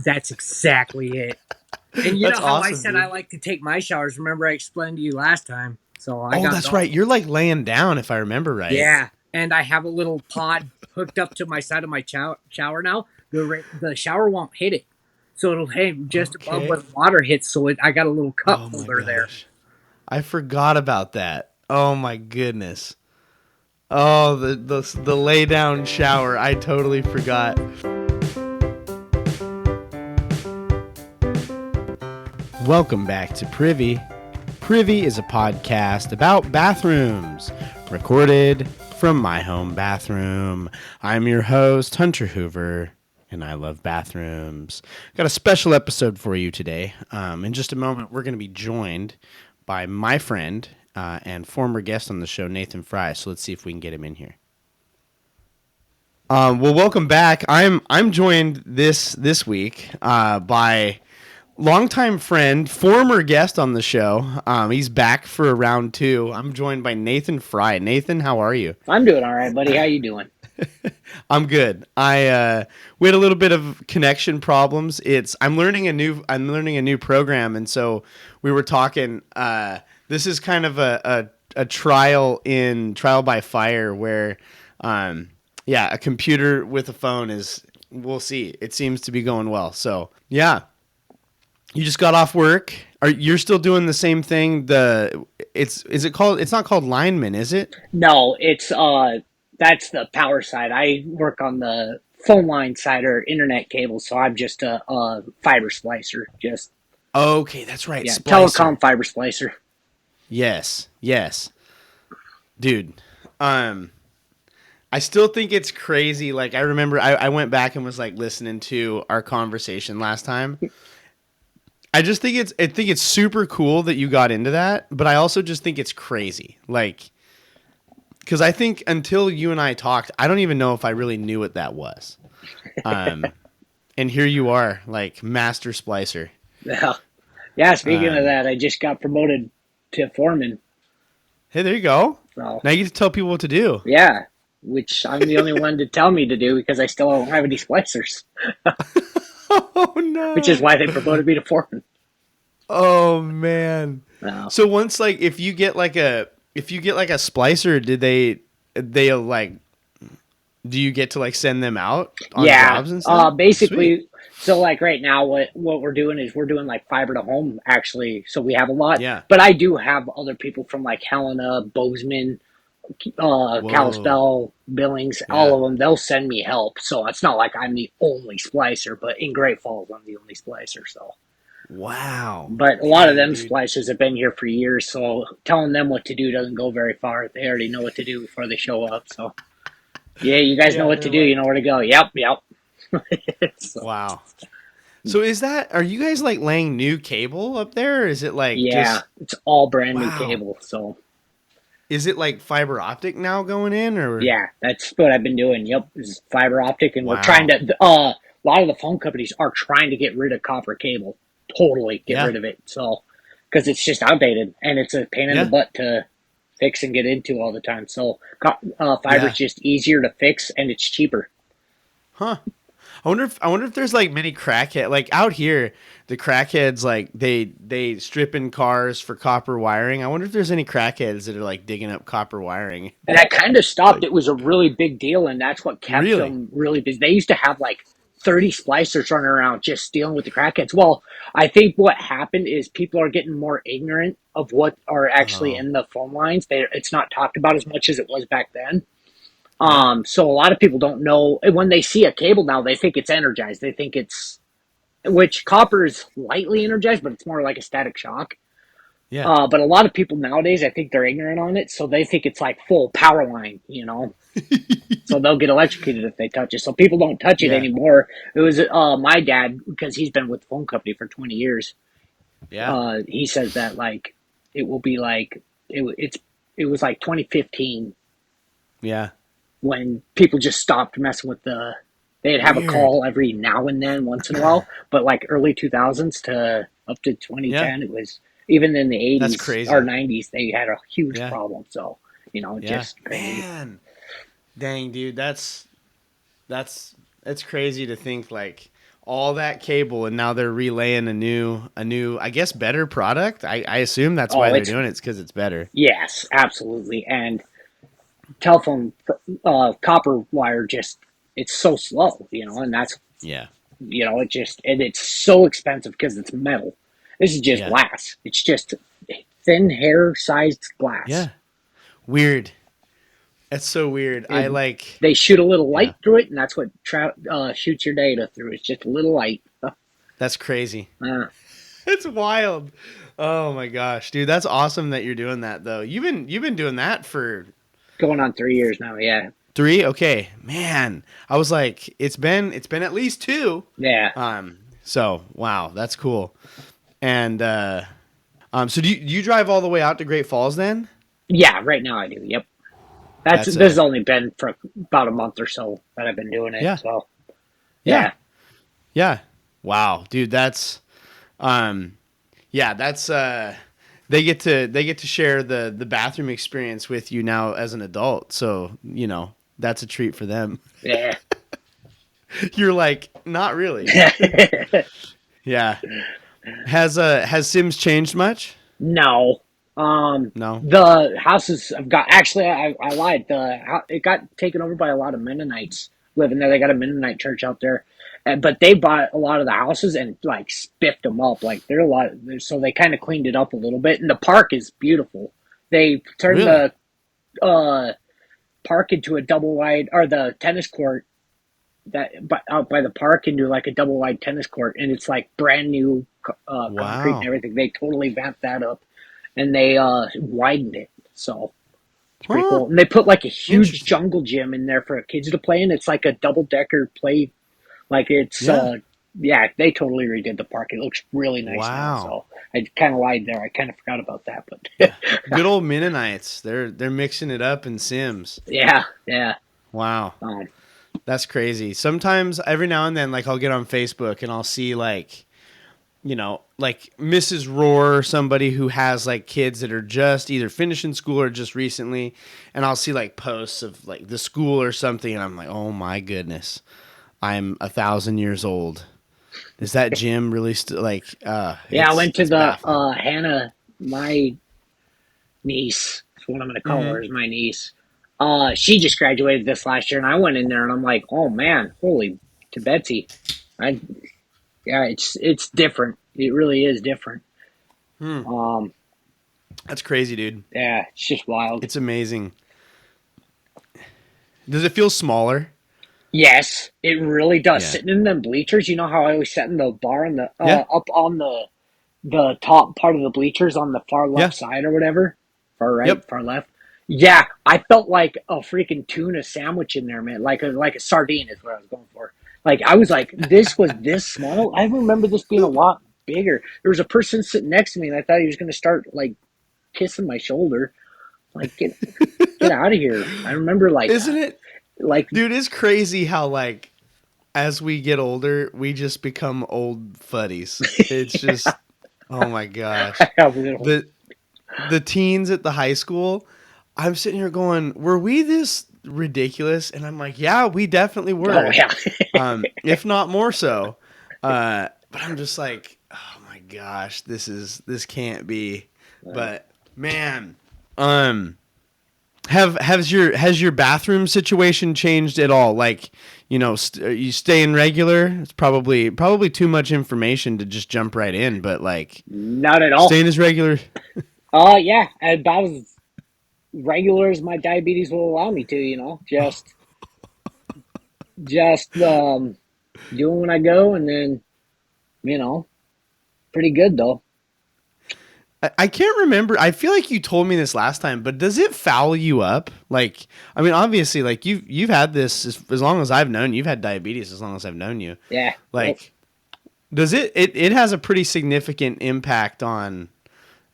That's exactly it. And you know That's how I awesome, said I dude. like to take my showers? Remember I explained to you last time? So I Oh, got that's right. those. You're like laying down, if I remember right. Yeah, and I have a little pod hooked up to my side of my shower now. The shower won't hit it, so it'll hang just above where Okay. the water hits. So I got a little cup Oh my holder there. gosh. I forgot about that. Oh my goodness. Oh, the lay down shower. I totally forgot. Welcome back to Privy. Privy is a podcast about bathrooms, recorded from my home bathroom. I'm your host, Hunter Hoover, and I love bathrooms. Got a special episode for you today. In just a moment, we're going to be joined by my friend and former guest on the show, Nathan Frye. So let's see if we can get him in here. Well, welcome back. I'm joined this week by longtime friend, former guest on the show. He's back for round 2. I'm joined by Nathan Frye. Nathan, how are you? I'm doing all right, buddy. How you doing? I'm good. We had a little bit of connection problems. I'm learning a new program, and so we were talking. This is kind of a trial by fire where, a computer with a phone is. We'll see. It seems to be going well. So yeah. You just got off work. You're still doing the same thing? It's not called lineman, is it? No, it's that's the power side. I work on the phone line side or internet cable, so I'm just a fiber splicer. Just Okay, that's right. yeah, Splicer. telecom fiber splicer. Yes. Yes. Dude. I still think it's crazy. Like I remember I went back and was like listening to our conversation last time. I think it's super cool that you got into that, but I also just think it's crazy. Like because I think until you and I talked, I don't even know if I really knew what that was. And here you are, like master splicer. Yeah, yeah. Speaking of Um, that, I just got promoted to foreman. hey, there you go. So Now you get to tell people what to do. yeah, which I'm the only one to tell me to do because I still don't have any splicers, Oh which is no. why they promoted me to foreman. Oh man. No. So once like if you get like a splicer, did they like do you get to like send them out on Yeah, jobs and stuff? Sweet. basically, so like right now, what we're doing is we're doing like fiber to home actually. So we have a lot, Yeah. but I do have other people from like Helena, Bozeman, Whoa. Kalispell, Billings, all Yeah. of them. They'll send me help. So it's not like I'm the only splicer, but in Great Falls, I'm the only splicer. So, Wow. but a lot of Dang, them dude. splicers have been here for years. So telling them what to do doesn't go very far. They already know what to do before they show up. So yeah, you guys know Yeah, what to they're do. You like, know where to go. Yep, yep. So. wow. So are you guys like laying new cable up there? Or is it like Yeah, just, it's all brand new wow. cable. So Is it like fiber optic now going in or? yeah, that's what I've been doing. Yep, is fiber optic, and we're trying Wow. to. A lot of the phone companies are trying to get rid of copper cable, totally get Yeah. rid of it. So because it's just outdated and it's a pain in the Yeah. butt to fix and get into all the time. So fiber is Yeah. just easier to fix and it's cheaper. Huh. I wonder if there's like many crackhead like out here the crackheads like they strip in cars for copper wiring. I wonder if there's any crackheads that are like digging up copper wiring. And that kind of stopped. Like It was a really big deal, and that's what kept really? them really busy. They used to have like 30 splicers running around just dealing with the crackheads. Well, I think what happened is people are getting more ignorant of what are actually Oh. in the phone lines. It's not talked about as much as it was back then. Yeah. So a lot of people don't know. When they see a cable now, they think it's energized. They think it's, which copper is lightly energized, but it's more like a static shock. Yeah. But a lot of people nowadays, I think they're ignorant on it, so they think it's like full power line, So they'll get electrocuted if they touch it. So people don't touch it Yeah. anymore. It was my dad, because he's been with the phone company for 20 years. Yeah. He says that like it will be like it was like 2015 Yeah. when people just stopped messing with the. They'd have a Weird. call every now and then, once in a while, but like early 2000s to up to Yeah. 2010, it was even in the That's 80s or crazy. 90s, they had a huge Yeah. problem. So, Yeah. just crazy. Man. Dang, dude, that's crazy to think like all that cable, and now they're relaying a new, I guess, better product. I assume that's Oh, why they're it's doing it. It's because it's better. yes, absolutely. And telephone copper wire just it's so slow, and that's Yeah. and it's so expensive because it's metal. This is just Yeah. glass. It's just thin hair sized glass. Yeah. Weird. That's so weird. I And like. they shoot a little Yeah. light through it, and that's what shoots your data through. It's just a little light. That's crazy. Uh, It's wild. Oh my gosh, dude, that's awesome that you're doing that though. You've been doing that for Going on 3 years now. Yeah, 3. Okay, man. I was like, it's been at least 2. yeah, So wow, that's cool. And so do you drive all the way out to Great Falls then? yeah. Right now I do. Yep. That's This has only been for about a month or so that I've been doing it. yeah, So yeah, yeah, yeah. Wow, dude, um, yeah, that's they get to share the bathroom experience with you now as an adult. So that's a treat for them. yeah. You're like, not really. Yeah. Has Sims changed much? No. No. The houses I've got actually I lied. It got taken over by a lot of Mennonites living there. They got a Mennonite church out there, but they bought a lot of the houses and like spiffed them up. Like they're a lot. So they kind of cleaned it up a little bit, and the park is beautiful. They turned Really? the uh, park into a double wide, or the tennis court out by the park into like a double wide tennis court, and it's like brand new concrete and Wow. everything. They totally vamped that up and they widened it. So it's pretty Huh. cool. And they put like a huge Interesting. jungle gym in there for kids to play in. It's like a double decker play. Like it's Yeah. yeah, they totally redid the park. It looks really nice now. Wow. So I kind of lied there. I kind of forgot about that, Yeah. but Good old Mennonites. They're mixing it up in Sims. yeah, yeah. Wow. Um, That's crazy. Sometimes every now and then, like I'll get on Facebook and I'll see like Mrs. Roar or somebody who has like kids that are just either finishing school or just recently, and I'll see like posts of like the school or something, and I'm like, oh my goodness, I'm 1,000 years old. Is that gym really still like? yeah, I went to It's the baffling. Hannah, my niece. That's what I'm going to call Mm-hmm. her. Is my niece. She just graduated this last year, and I went in there, and I'm like, oh man, holy to Betsy. I Yeah, it's different. It really is different. Hmm. Um, That's crazy, dude. yeah, it's just wild. It's amazing. Does it feel smaller? Yes, it really does. Yeah. Sitting in them bleachers, you know how I always sat in the bar in the Yeah. up on the top part of the bleachers on the far Yeah. left side or whatever, far right, Yep. far left. Yeah, I felt like a freaking tuna sandwich in there, man. Like a sardine is what I was going for. Like I was like, this was this small. I remember this being a lot bigger. There was a person sitting next to me, and I thought he was going to start like kissing my shoulder. Like get out of here. I remember Isn't it, like dude? It's crazy how like as we get older, we just become old fuddies. It's just, oh my gosh. how little. The teens at the high school, I'm sitting here going, were we this ridiculous? And I'm like, yeah, we definitely Oh were. yeah. If not more so. But I'm just like, oh my gosh, this can't be. But man, um, has your bathroom situation changed at all? Like, are you staying regular? It's probably too much information to just jump right in, but like Not at all. staying as regular. Yeah, about as regular as my diabetes will allow me to. Just doing when I go, and then you know, pretty good though. I can't remember. I feel like you told me this last time, but does it foul you up? Like, I mean, obviously, like you've had this as long as I've known you. You've had diabetes as long as I've known you. Yeah. Yep. Like, does it has a pretty significant impact on?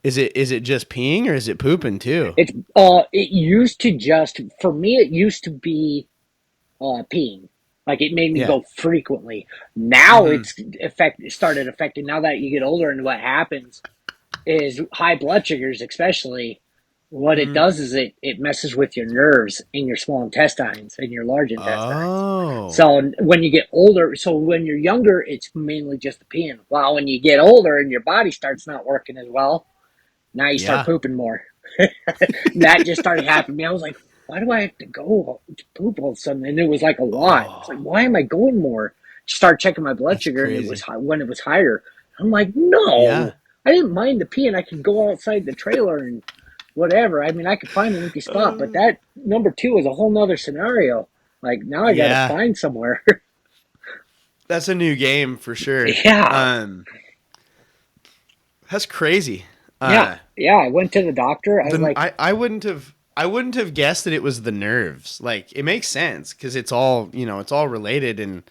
Is it just peeing or is it pooping too? It used to just for me. It used to be peeing. Like it made me Yeah. go frequently. Now Mm-hmm. it's started affecting. Now that you get older, and what happens is high blood sugars, especially what it Mm. does is it messes with your nerves in your small intestines and your large intestines. Oh. So when you get older, so when you're younger, it's mainly just the peeing. Well, when you get older and your body starts not working as well, now you start Yeah. pooping more. That just started happening to me. I was like, why do I have to go to poop all of a sudden? And it was like a lot. It's like, Oh, why am I going more? Start checking my blood that's sugar, and it was crazy. high when it was higher. I'm like, Yeah. no, I didn't mind the pee, and I could go outside the trailer and whatever. I mean, I could find an empty spot, but Uh, that number two is a whole nother scenario. Like now, I got to yeah. find somewhere. That's a new game for sure. Yeah, That's crazy. yeah, Uh, yeah. I went to the doctor. I was the like, I wouldn't have guessed that it was the nerves. Like it makes sense because it's all it's all related, and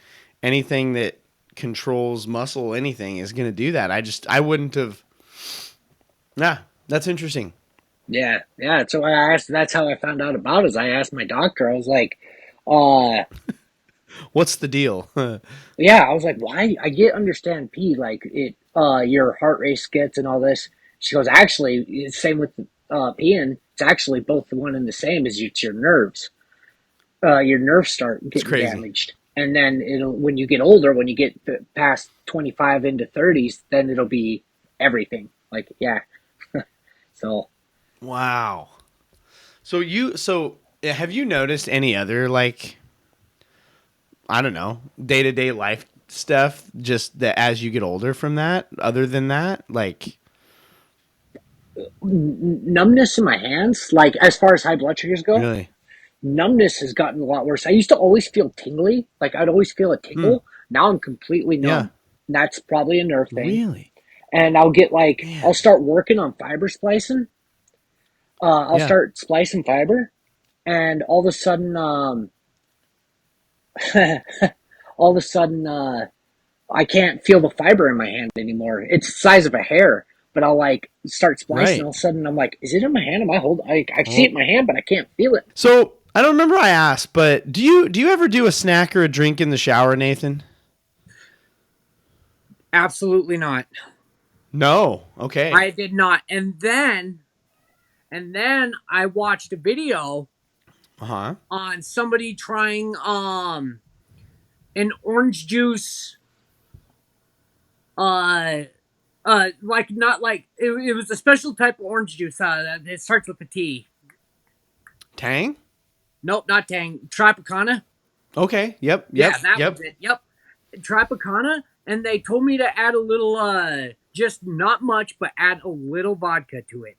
anything that controls muscle, anything is going to do that. I wouldn't have. Nah, that's interesting. yeah, yeah. So I asked. That's how I found out about it. Is I asked my doctor. I was like, uh, What's the deal? yeah. I was like, why? I get understand P like it. Your heart rate gets and all this. She goes, actually, it's same with peeing. It's actually both the one and the same. Is it's your nerves. Your nerves start It's getting crazy. damaged, and then it'll when you get older, when you get past 25 into 30s, then it'll be everything. Like yeah. So Wow. So have you noticed any other like I don't know, day-to-day life stuff just that as you get older from that other than that? Like numbness in my hands, like as far as high blood sugars go, really? numbness has gotten a lot worse. I used to always feel tingly, like I'd always feel a Hmm. tingle. Now I'm completely Yeah. numb. That's probably a nerve thing. Really? And I'll get like I'll Man. start working on fiber splicing. I'll Yeah. start splicing fiber, and all of a sudden, all of a sudden, I can't feel the fiber in my hand anymore. It's the size of a hair, but I'll like start splicing. Right. All of a sudden, I'm like, is it in my hand? Am I holding? I see it in Oh. my hand, but I can't feel it. So, I don't remember I asked, but do you ever do a snack or a drink in the shower, Nathan? Absolutely not. No. Okay. I did not. And then I watched a video Uh-huh. on somebody trying an orange juice uh like not like it was a special type of orange juice it starts with a T. Tang? Nope, not Tang. Tropicana. Okay. Yep. Yep. Yeah, that was Yep. it. Yep. Tropicana, and they told me to add a little just not much, but add a little vodka to it.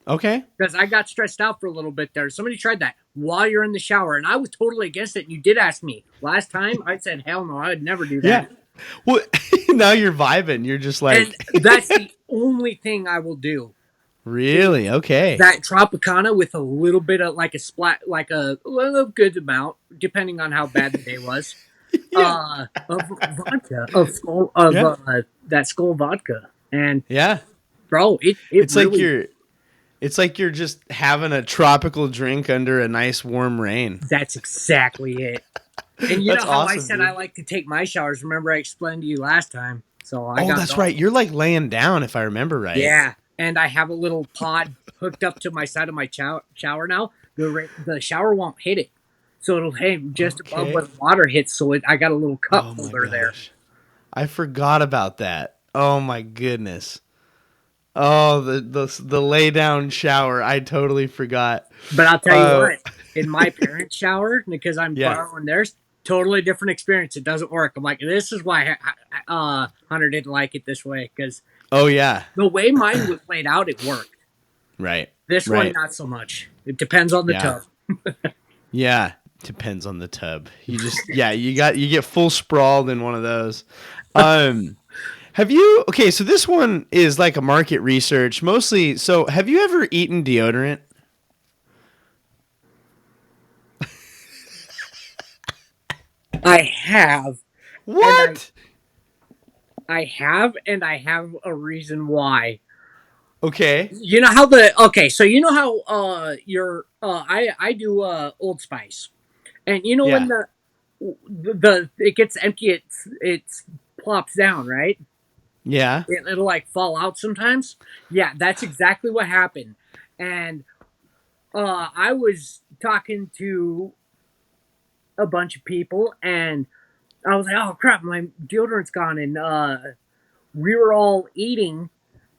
Okay. Because I got stressed out for a little bit there. Somebody tried that while you're in the shower, and I was totally against it. And you did ask me last time. I said, "Hell no, I would never do Yeah. that." Well, now you're vibing. You're just And like that's the only thing I will do. Is really? Okay. that Tropicana with a little bit of like a splat, like a little good amount, depending on how bad the day was. Yeah. Of vodka, of skull, of Yeah. that skull vodka, and Yeah. bro, it It's like really you're it's like you're just having a tropical drink under a nice warm rain. that's exactly it. And you That's know how I awesome, said I dude. like to take my showers? Remember I explained to you last time? So I Oh, got that's right. You're like laying down if I remember right. yeah, and I have a little pod hooked up to my side of my shower now. The shower won't hit it, so it'll hang just above where Okay. the water hits. So I got a little cup Oh my holder there. gosh. I forgot about that. Oh my goodness. Oh, the lay down shower. I totally forgot. But I'll tell you Uh what, in my parents' shower, because I'm yeah. borrowing theirs, totally different experience. It doesn't work. I'm like, this is why Hunter didn't like it this way because Oh yeah. the way mine was laid out, it worked. Right. This one, Right. not so much. It depends on the Yeah. tub. Yeah. Depends on the tub. You just yeah, you get full sprawled in one of those. Um Have you okay, so this one is like a market research mostly. So have you ever eaten deodorant? I have, and What? and I have a reason why. Okay. You know how the okay, so you know how your I do Old Spice, and you know when Yeah. the it gets empty, it's plops down, right? Yeah. It'll like fall out sometimes. Yeah, that's exactly what happened. And I was talking to a bunch of people, and I was like, "Oh crap, my deodorant's gone," and we were all eating.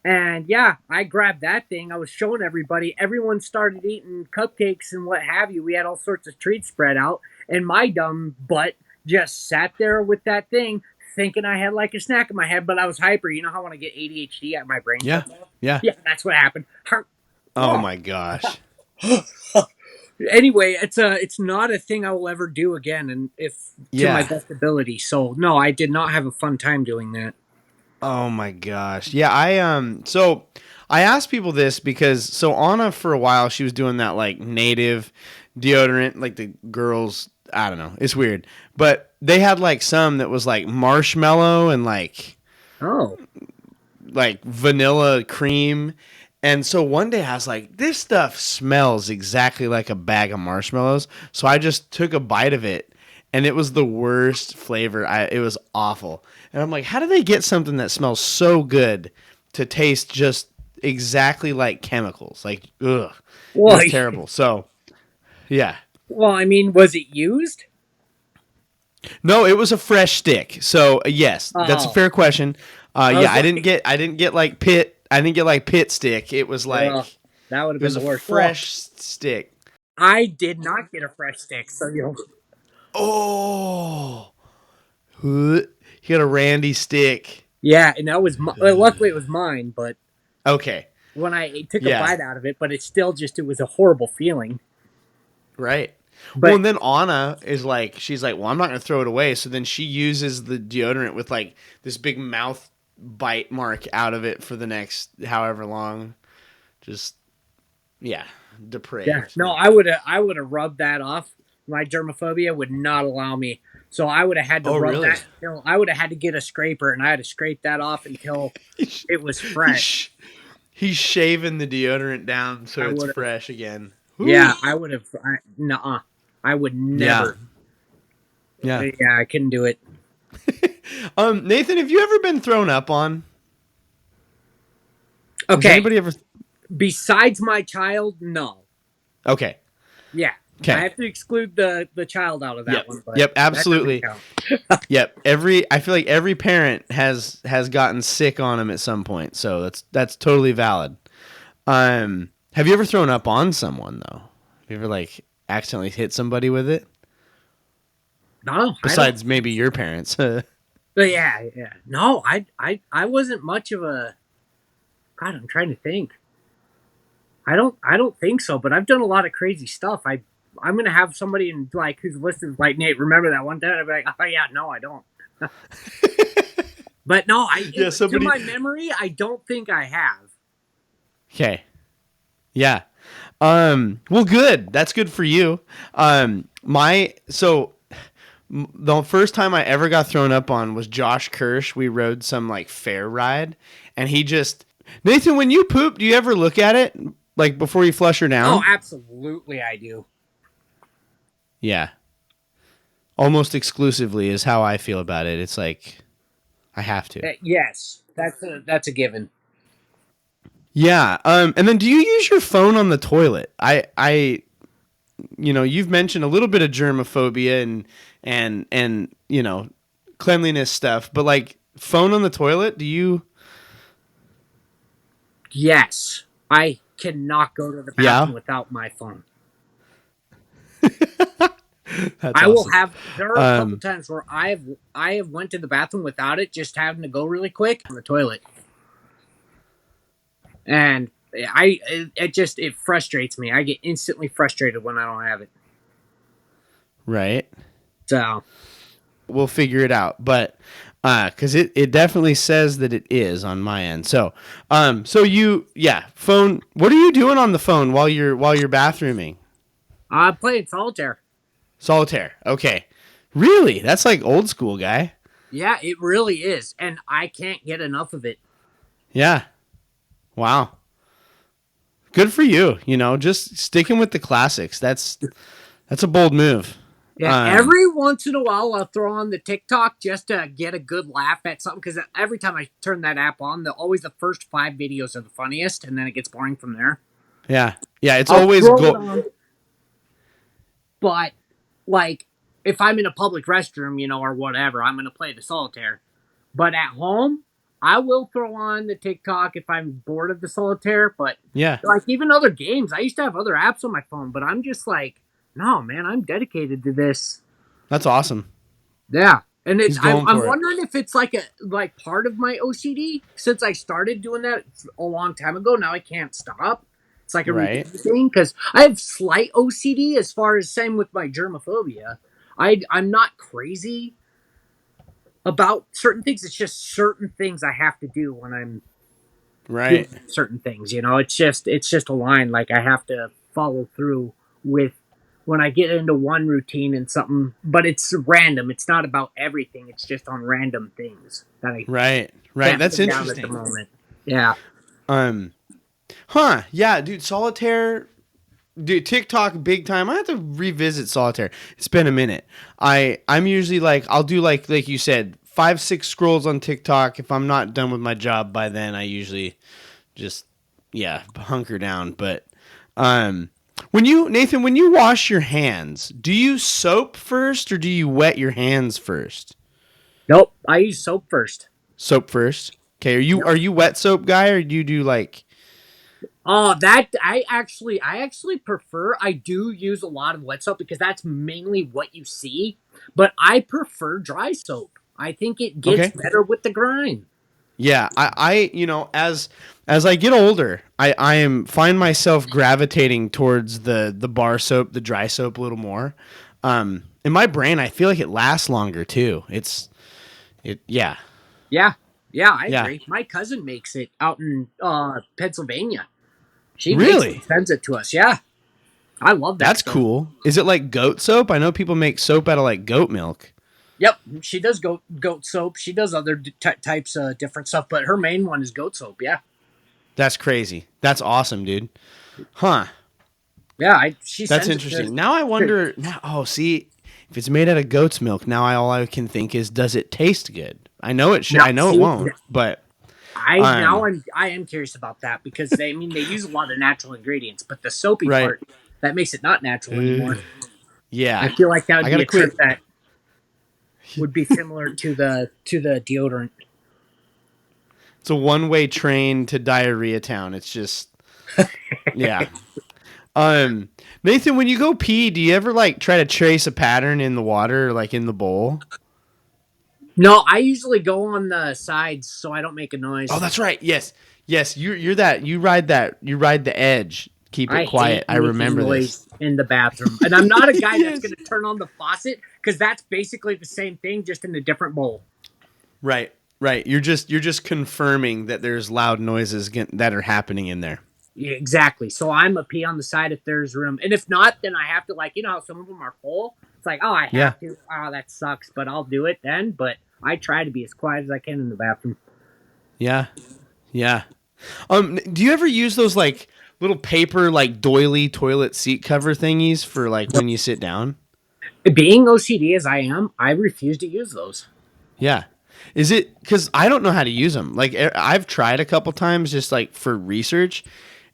And yeah, I grabbed that thing. I was showing everybody. Everyone started eating cupcakes and what have you. We had all sorts of treats spread out. And my dumb butt just sat there with that thing, thinking I had like a snack in my head, but I was hyper. You know how when I get ADHD, my brain Yeah. shuts off? Yeah. Yeah, that's what happened. Oh my gosh. Anyway, it's not a thing I will ever do again, and if to my Yeah. best ability. So no, I did not have a fun time doing that. Oh my gosh. Yeah, so I asked people this because so Anna for a while she was doing that like native deodorant, like the girls, I don't know, it's weird. But they had like some that was like marshmallow and Oh, like vanilla cream. And so one day I was like, this stuff smells exactly like a bag of marshmallows. So I just took a bite of it and it was the worst flavor. It was awful. And I'm like, how do they get something that smells so good to taste just exactly like chemicals? Like, ugh, it well, was terrible. So, yeah. well, I mean, was it used? No, it was a fresh stick. So, yes, that's a Oh, fair question. I Yeah, was I like, didn't get like pit stick. It was like that would have it been was the a worst. Well, fresh stick. I did not get a fresh stick, so Oh, he got a Randy stick. yeah, and that was luckily it was mine, but Okay, when I took a yeah, bite out of it, but it was a horrible feeling. right. Well, But and then Anna is like, she's like, well, I'm not gonna throw it away. So then she uses the deodorant with like this big mouth bite mark out of it for the next however long. Just yeah, yeah, depraved. no, I would have rubbed that off. My germophobia would not allow me, so I would have had to Oh, rub really? that until I would have had to get a scraper, and I had to scrape that off until He's it was he's fresh. sh- he's shaving the deodorant down so I it's would have, fresh again. Whew. yeah, I would have. Nuh-uh. I would Yeah, never. yeah. Yeah, I couldn't do it. Nathan, have you ever been thrown up on? Has Okay, anybody ever? besides my child, no. Okay. Yeah, I Okay. have to exclude the child out of that Yep. one, but Yep. that doesn't Absolutely. count. Yep. I feel like every parent has gotten sick on him at some point, so that's totally valid. Have you ever thrown up on someone though? Have you ever like accidentally hit somebody with it? No, I don't. Besides maybe your parents. But yeah, yeah. No, I wasn't much of a. God, I'm trying to think. I don't think so, but I've done a lot of crazy stuff. I'm gonna have somebody in like who's listening like Nate. Remember that one time? I'd be like, oh yeah, no, I don't. But no, Yeah. to Somebody. my memory, I don't think I have. Okay. Yeah. Well, good. That's good for you. The first time I ever got thrown up on was Josh Kirsch. We rode some like fair ride, and he just Nathan. When you poop, do you ever look at it like before you flush her Oh, down? absolutely, I do. Yeah. Almost exclusively is how I feel about it. It's like I have to. Yes, that's a given. Yeah. And then do you use your phone on the toilet? You've mentioned a little bit of germophobia and cleanliness stuff, but like phone on the toilet, do you? Yes, I cannot go to the Yeah. bathroom without my phone. That's I will awesome. have. There are a couple Um, times where I have went to the bathroom without it, just having to go really quick on the toilet, and it frustrates me. I get instantly frustrated when I don't have it. right. So We'll figure it out, but because it definitely says that it is on my end. Phone. What are you doing on the phone while you're bathrooming? I played solitaire. Solitaire. Okay. Really? That's like old school guy. Yeah, it really is, and I can't get enough of it. Yeah. Wow. Good for you. Just sticking with the classics. That's a bold move. Yeah, Um, every once in a while I'll throw on the TikTok just to get a good laugh at something because every time I turn that app on, always the first 5 videos are the funniest, and then it gets boring from there. Yeah. Yeah. It's I'll always throw it go. on, but like if I'm in a public restroom, or whatever, I'm gonna play the solitaire. But at home, I will throw on the TikTok if I'm bored of the solitaire. But Yeah. like even other games, I used to have other apps on my phone, but I'm just like, no, man, I'm dedicated to this. That's awesome. Yeah. And it's He's going I'm for it. wondering if it's like part of my OCD since I started doing that a long time ago. Now I can't stop. It's like a Right. routine thing because I have slight OCD as far as same with my germophobia. I'm not crazy about certain things. It's just certain things I have to do when I'm doing Right. certain things. It's just a line like I have to follow through with when I get into one routine and something, but it's random. It's not about everything. It's just on random things that I Right. Right. can't That's pin down at the interesting. moment. Yeah. Um. Huh. Yeah, dude. Solitaire. Dude, TikTok big time. I have to revisit solitaire. It's been a minute. I'm usually like I'll do like you said 5-6 scrolls on TikTok. If I'm not done with my job by then, I usually just hunker down. But um, when you wash your hands, do you soap first or do you wet your hands first? Nope. I use soap first. Soap first. Okay. Are you Yep. are you wet soap guy or do you do like Oh, that I actually prefer. I do use a lot of wet soap because that's mainly what you see, but I prefer dry soap. I think it gets okay? better with the grime. Yeah, as I get older, I am find myself gravitating towards the bar soap, the dry soap a little more. In my brain, I feel like it lasts longer too. Yeah, Yeah. Yeah, I yeah. agree. My cousin makes it out in Pennsylvania. She makes it and Really? sends it to us. Yeah. I love that That's stuff. cool. Is it like goat soap? I know people make soap out of like goat milk. Yep. She does goat soap. She does other types of different stuff, but her main one is goat soap. Yeah. That's crazy. That's awesome, dude. Huh. Yeah, she That's sends it interesting. Now I wonder. Now, oh, see, if it's made out of goat's milk, now all I can think is, does it taste good? I know it should. now I know it see won't. But now um, I am curious about that because they use a lot of natural ingredients, but the soapy right. part that makes it not natural anymore. I Yeah, feel like that would I be gotta a trip quit. that would be similar to the deodorant. It's a one-way train to diarrhea town. It's just yeah. Um, Nathan, when you go pee, do you ever like try to trace a pattern in the water, like in the bowl? No, I usually go on the sides so I don't make a Oh, noise. that's right. Yes, yes. You're that. You ride the edge. Keep it I quiet. hate I making remember this. noise in the bathroom. And I'm not a guy that's Yes. going to turn on the faucet because that's basically the same thing, just in a different bowl. Right. Right. You're just confirming that there's loud noises that are happening in there. Yeah, exactly. So I'm a pee on the side if there's room. And if not, then I have to, like, how some of them are full? It's like, oh, I Yeah. have to. Oh, that sucks, but I'll do it then. But I try to be as quiet as I can in the bathroom. Yeah. Yeah. Do you ever use those like little paper like doily toilet seat cover thingies for like when you sit down? Being OCD as I am, I refuse to use those. Yeah. Is it because I don't know how to use them? Like I've tried a couple times just like for research,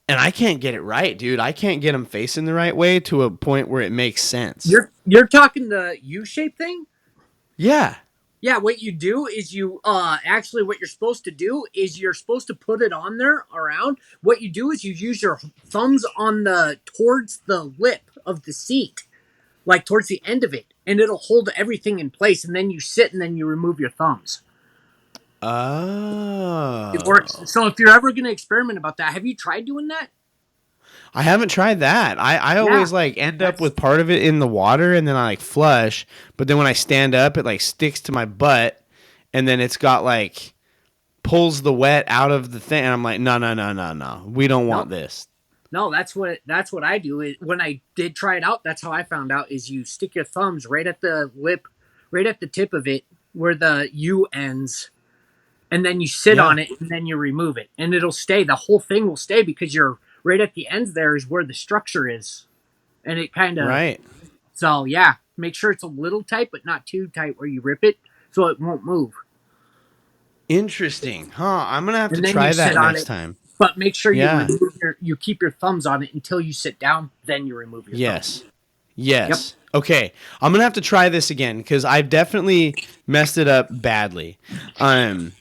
and I can't get it right, dude. I can't get them facing the right way to a point where it makes sense. You're talking the U-shape thing? Yeah. Yeah, what you do is actually what you're supposed to do is you're supposed to put it on there around. What you do is you use your thumbs on the towards the lip of the seat, like towards the end of it, and it'll hold everything in place, and then you sit and then you remove your thumbs. It works. Oh. So if you're ever going to experiment about that, have you tried doing that? I haven't tried that. I Yeah. always like end up That's with part of it in the water and then I like flush, but then when I stand up it like sticks to my butt and then it's got like pulls the wet out of the thing and I'm like, no, no, no, no, no. We don't want no. this. No, that's what I do. When I did try it out, that's how I found out is you stick your thumbs right at the lip, right at the tip of it where the U ends, and then you sit Yeah. on it and then you remove it. And it'll stay. The whole thing will stay because you're right at the ends there is where the structure is. And it kind of Right. so yeah, make sure it's a little tight but not too tight where you rip it so it won't move. Interesting. Huh. I'm going to have to And then you try sit that on next it. time. But make sure you Yeah. remove you keep your thumbs on it until you sit down, then you remove your thumbs. Yes. Yep. Yes. Okay. I'm gonna have to try this again because I've definitely messed it up badly. Um,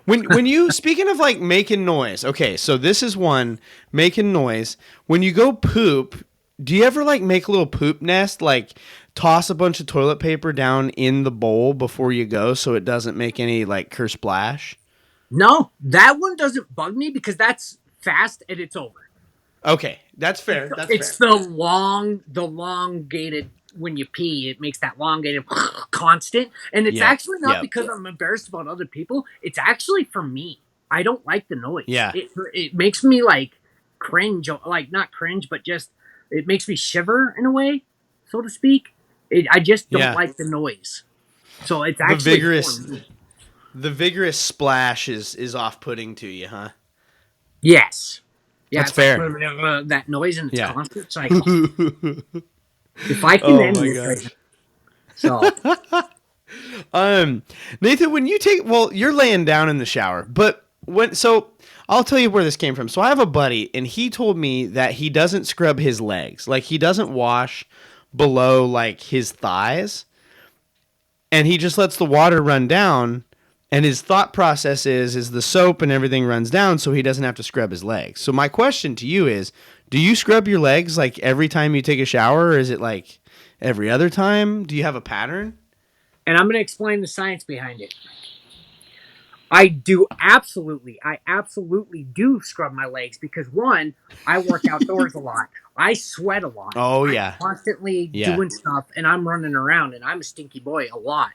when you speaking of like making noise, okay, so this is one making noise. When you go poop, do you ever like make a little poop nest, like toss a bunch of toilet paper down in the bowl before you go so it doesn't make any like kersplash? No, that one doesn't bug me because that's fast and it's over. Okay, that's fair. That's It's fair. the elongated when you pee, it makes that elongated constant. And it's Yep. actually not Yep. because I'm embarrassed about other people. It's actually for me. I don't like the noise. Yeah. It makes me like cringe, like not cringe, but just it makes me shiver in a way, so to speak. I just don't Yeah. like the noise. So it's The actually for vigorous me. the vigorous splash is off-putting to you, huh? Yes. Yeah, That's it's like fair. that noise and it's Yeah. constant. It's like if I can Oh end my this right now. gosh. So Um, Nathan, when you take, well, you're laying down in the shower, but so I'll tell you where this came from. So I have a buddy, and he told me that he doesn't scrub his legs, like he doesn't wash below like his thighs, and he just lets the water run down. And his thought process is the soap and everything runs down, so he doesn't have to scrub his legs. So my question to you is, do you scrub your legs like every time you take a shower, or is it like every other time? Do you have a pattern? and I'm going to explain the science behind it. I absolutely do scrub my legs because one, I work outdoors a lot. I sweat a lot. Oh I'm yeah, constantly yeah. doing stuff and I'm running around and I'm a stinky boy a lot.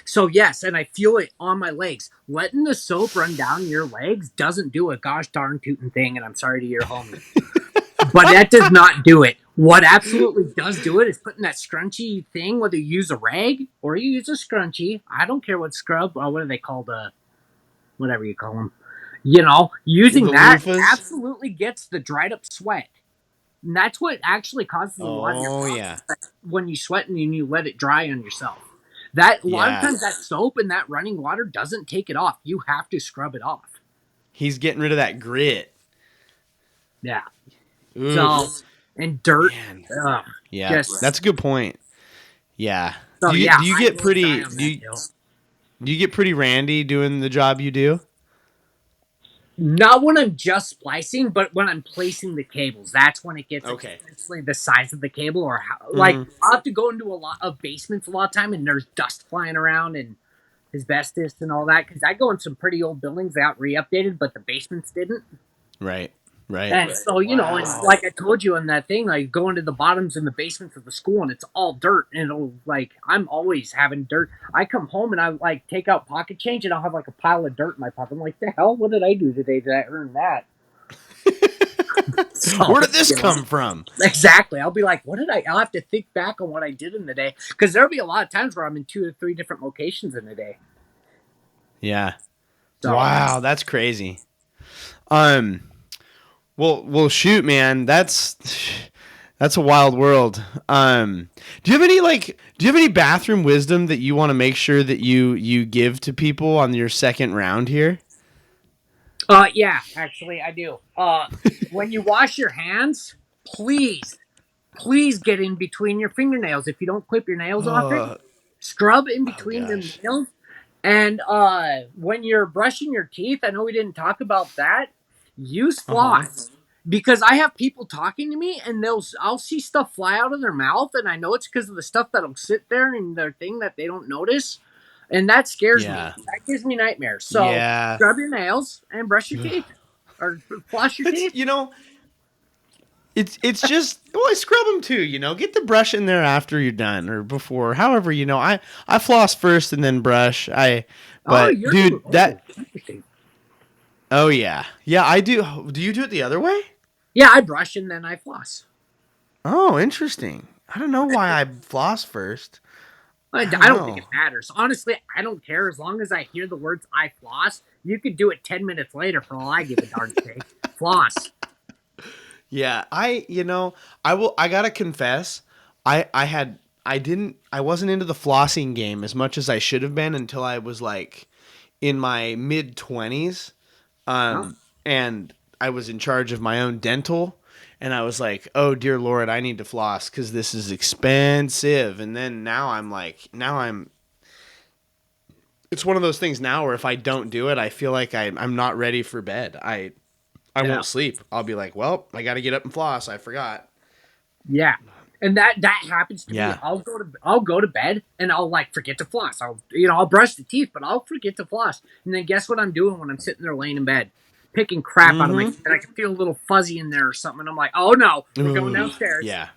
So yes, and I feel it on my legs. Letting the soap run down your legs doesn't do a gosh darn tootin' thing, and I'm sorry to your homie. But that does not do it. What absolutely does do it is putting that scrunchy thing, whether you use a rag or you use a scrunchie. I don't care what scrub, or what are they called? Whatever you call them. Using The that loofahs. absolutely gets the dried up sweat. And that's what actually causes a lot of your Oh problems yeah, when you sweat and you let it dry on yourself. That a lot of yeah. times that soap and that running water doesn't take it off. You have to scrub it off. He's getting rid of that grit. Yeah. So Oof, and dirt. man. Ugh, Yeah, just that's a good point. Yeah. so Do you yeah, do you I get will die pretty on that hill. do you get pretty randy doing the job you do? Not when I'm just splicing, but when I'm placing the cables. That's when it gets Okay. essentially the size of the cable, or how. Like Mm-hmm. I have to go into a lot of basements a lot of time, and there's dust flying around and asbestos and all that. Because I go in some pretty old buildings that got re-updated, but the basements didn't. Right. Right. And so, and Wow. like I told you in that thing, like go into the bottoms and the basements of the school and it's all dirt. And it'll like, I'm always having dirt. I come home and I like take out pocket change and I'll have like a pile of dirt in my pocket. I'm like, the hell? What did I do today that I earned that? So, Where did this come from? exactly. I'll be like, I'll have to think back on what I did in the day. Because there'll be a lot of times where I'm in 2 or 3 different locations in a day. Yeah. So, Wow, that's crazy. Um. Well, shoot, man. That's a wild world. Do you have any bathroom wisdom that you want to make sure that you give to people on your second round here? yeah, actually, I do. When you wash your hands, please get in between your fingernails. If you don't clip your nails off it, Oh, scrub in oh between the gosh. nails. And when you're brushing your teeth, I know we didn't talk about that. Use Uh-huh. floss because I have people talking to me and I'll see stuff fly out of their mouth, and I know it's because of the stuff that'll sit there in their thing that they don't notice, and that scares me. Yeah. That gives me nightmares. So Yeah. scrub your nails and brush your teeth or floss your It's teeth. it's just well, I scrub them too. Get the brush in there after you're done or before. However, I floss first and then brush. Oh, But you're dude, interesting. oh yeah, I do. Do you do it the other way? Yeah, I brush and then I floss. Oh, interesting. I don't know why I floss first. I I don't don't think know. it matters. Honestly, I don't care as long as I hear the words "I floss." You could do it 10 minutes later for all I give a darn thing. Floss. Yeah, I gotta confess, I wasn't into the flossing game as much as I should have been until I was like in my mid 20s. Huh? And I was in charge of my own dental, and I was like, oh dear Lord, I need to floss because this is expensive. And then now I'm it's one of those things now where if I don't do it, I feel like I'm not ready for bed. I Yeah. won't sleep. I'll be like, well, I got to get up and floss. I forgot. Yeah. And that happens to me. Yeah. I'll go to bed and I'll like forget to floss. I'll brush the teeth, but I'll forget to floss. And then guess what I'm doing when I'm sitting there laying in bed? Picking crap out of my teeth. And I can feel a little fuzzy in there or something. And I'm like, oh no, we're going Ooh, downstairs. yeah.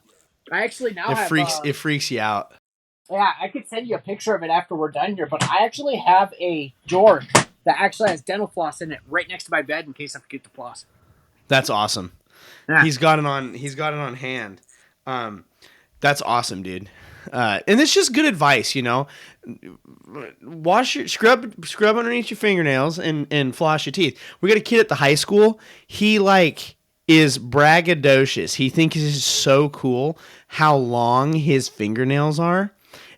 I actually now It have freaks you out. yeah, I could send you a picture of it after we're done here, but I actually have a drawer that actually has dental floss in it right next to my bed in case I forget to floss. That's awesome. Yeah. He's got it on hand. That's awesome, dude. And it's just good advice, scrub underneath your fingernails and floss your teeth. We got a kid at the high school. He is braggadocious. He thinks it's so cool how long his fingernails are,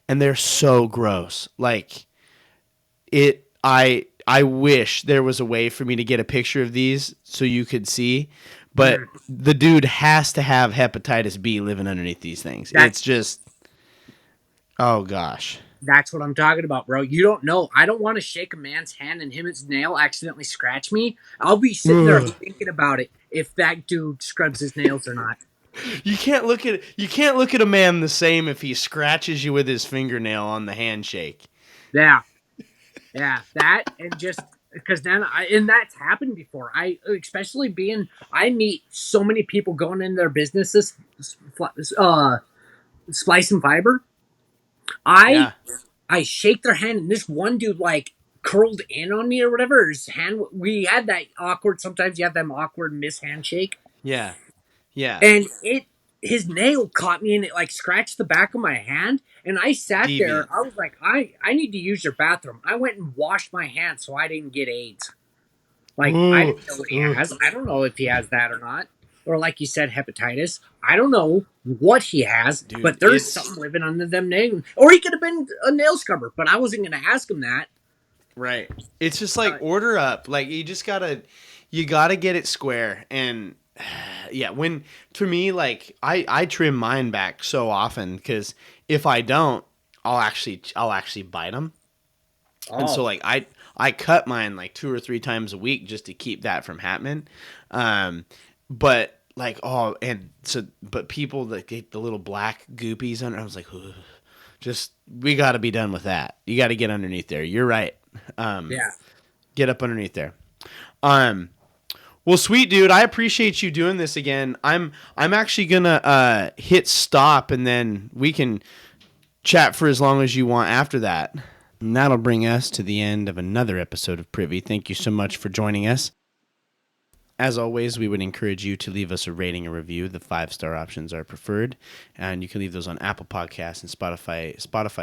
and they're so gross. Like I wish there was a way for me to get a picture of these so you could see, but the dude has to have hepatitis B living underneath these things. It's just, oh gosh. That's what I'm talking about, bro. You don't know. I don't want to shake a man's hand and his nail accidentally scratch me. I'll be sitting there thinking about it if that dude scrubs his nails or not. You can't look at a man the same if he scratches you with his fingernail on the handshake. Yeah. Yeah, that and just because and that's happened before. I meet so many people going in their businesses, splice and fiber. Yeah. I shake their hand, and this one dude like curled in on me or whatever. His hand, we had that awkward. Sometimes you have them awkward miss handshake, Yeah. Yeah. and his nail caught me and it like scratched the back of my hand. And I sat there. Deviant. I was like, I need to use your bathroom. I went and washed my hands so I didn't get AIDS. Like, I Ooh. didn't know what he has. I don't know if he has that or not. Or like you said, hepatitis. I don't know what he has, Dude, but there's something living under them nails. Or he could have been a nail scrubber, but I wasn't going to ask him that. right. It's just like order up. Like you gotta get it square. And yeah, to me, like I trim mine back so often because if I don't, I'll actually bite them. And so like I cut mine like 2 or 3 times a week just to keep that from happening. But like but people that get the little black goopies on it, I was like, ugh, we got to be done with that. You got to get underneath there. You're right. Yeah. Get up underneath there. Well, sweet dude, I appreciate you doing this again. I'm actually gonna hit stop and then we can chat for as long as you want after that. And that'll bring us to the end of another episode of Privy. Thank you so much for joining us. As always, we would encourage you to leave us a rating and review. The 5-star options are preferred, and you can leave those on Apple Podcasts and Spotify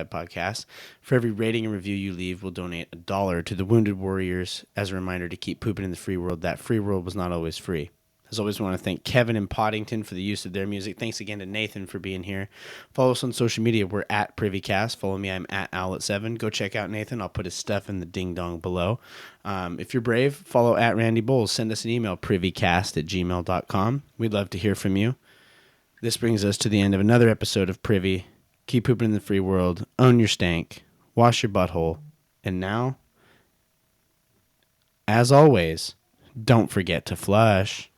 Podcasts. For every rating and review you leave, we'll donate $1 to the Wounded Warriors as a reminder to keep pooping in the free world. That free world was not always free. As always, we want to thank Kevin and Poddington for the use of their music. Thanks again to Nathan for being here. Follow us on social media. We're at Privycast. Follow me. I'm at Owlet7. Go check out Nathan. I'll put his stuff in the ding-dong below. If you're brave, follow at Randy Bowles. Send us an email, privycast@gmail.com. We'd love to hear from you. This brings us to the end of another episode of Privy. Keep pooping in the free world. Own your stank. Wash your butthole. And now, as always, don't forget to flush.